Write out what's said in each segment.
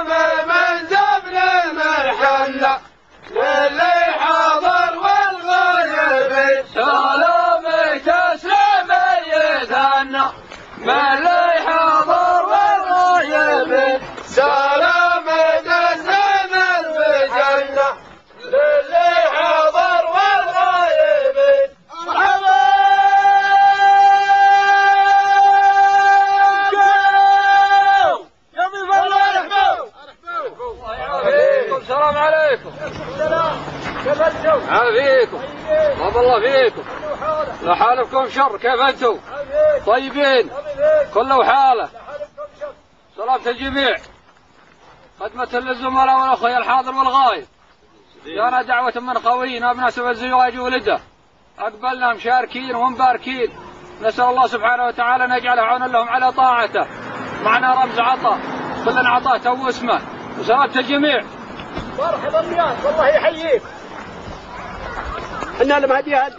من زبل المرحلة للي حاضر والغايب سلام تسلم يثنى من اللي حاضر والغايب سلام تسلم الجنة للي حاضر والغايب السلام عليكم. كيف انتم؟ عافيكم. طاب الله فيكم. لا حالكم شر، كيف انتم؟ طيبين. كله حاله. سلامة الجميع. خدمة للزملاء والاخوة الحاضر والغايب. جانا دعوة من خوينا بمناسبة زواج ولده. اقبلنا مشاركين ومباركين. نسأل الله سبحانه وتعالى ان يجعله عونا لهم على طاعته. معنا رمز عطاء. كلنا عطاء واسمه. وسلامة الجميع. مرحبا بياك، والله يحييك. احنا لما هديه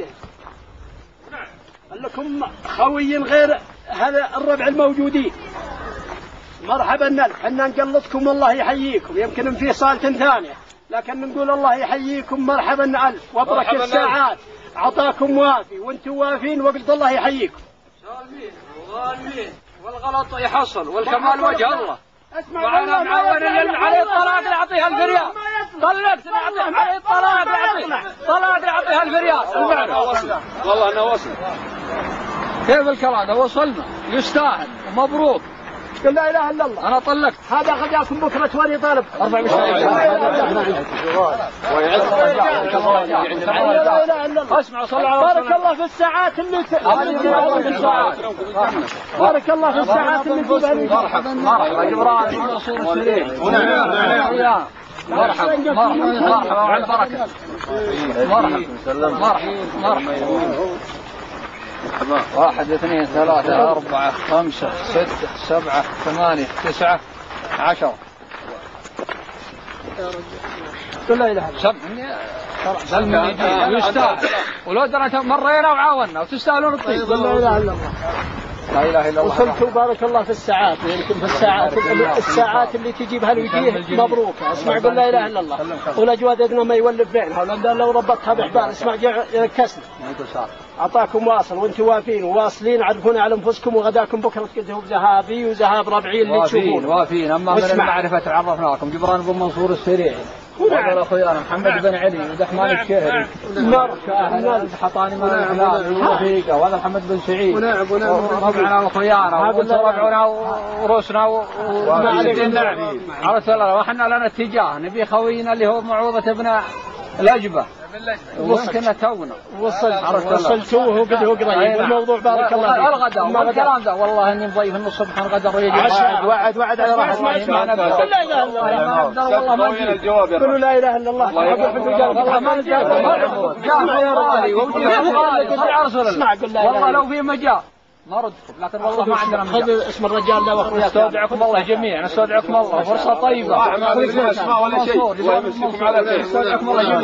لكم خوي غير هذا الربع الموجودين. مرحبا لك، احنا نقلدكم والله يحييكم. يمكن في صالة ثانية لكن نقول الله يحييكم. مرحبا ألف وابرك الساعات. عطاكم وافي وانتم وافين وقلت الله يحييكم. سالمين وغالمين والغلط يحصل والكمال وجه الله. معنا معاون عليه الطلاق يعطيها 1000 ريال. طلقت نعطيه عليه الطلاق يعطيها 1000 ريال. والله انه وصل. كيف الكلام؟ وصلنا يستاهل ومبروك. قل لا اله الا الله. انا طلقت. هذا غداكم بكره ولي طالب 24 اسمع صلى على بارك الله في الساعات اللي بارك الله في الساعات اللي مرحبا جبران منصور السليم. مرحبا وعلى البركه. مرحبا 1 2 3 4 5 6 7 8 9 10. لا اله الا الله. يستاهل ولو درنا مرينا وعاونا وتستاهلون الطيب. لا اله الا الله. لا اله الا الله. وصلتوا بارك الله في الساعات. يمكن في الساعات اللي تجيبها الوجيه مبروكه. اسمع قل لا اله الا الله. والاجوادنا ما يولف بينها ولان لو ربطها بحبال. اسمع ركسنا. اعطاكم واصل وانتم وافين وواصلين. عرفونا على انفسكم وغداكم بكره تقدموا بذهابي وذهاب ربعي اللي تشوفون. وافين اما من المعرفه عرفناكم جبران بن منصور السريعي. وهذا اخويانا محمد بن علي ودحمان الشهري. مرحبا حطاني من الهلال ورفيقه وهذا محمد بن سعيد. وربعنا واخويانا وربعنا وروسنا والنعم. عرفت الله واحنا لنا اتجاه نبي خوينا اللي هو معوضه ابن الأجبة. وصلنا تونا وصلتوه وقد هو قريب. والموضوع بارك الله فيك. الغداء والكلام ذا والله اني مضيف انه الصبح الغداء ويجي وعد على راحه. لا اله الا الله. قولوا لا اله الا الله. والله ما اسمع قل لا والله لو في مجال ما ردكم لكن والله ما عندنا مجال. خذ اسم الرجال ده واخوياك. استودعكم الله جميعا. استودعكم الله فرصه طيبه. ما اسماء ولا شيء. الله يمسككم على خير. استودعكم الله جميعا.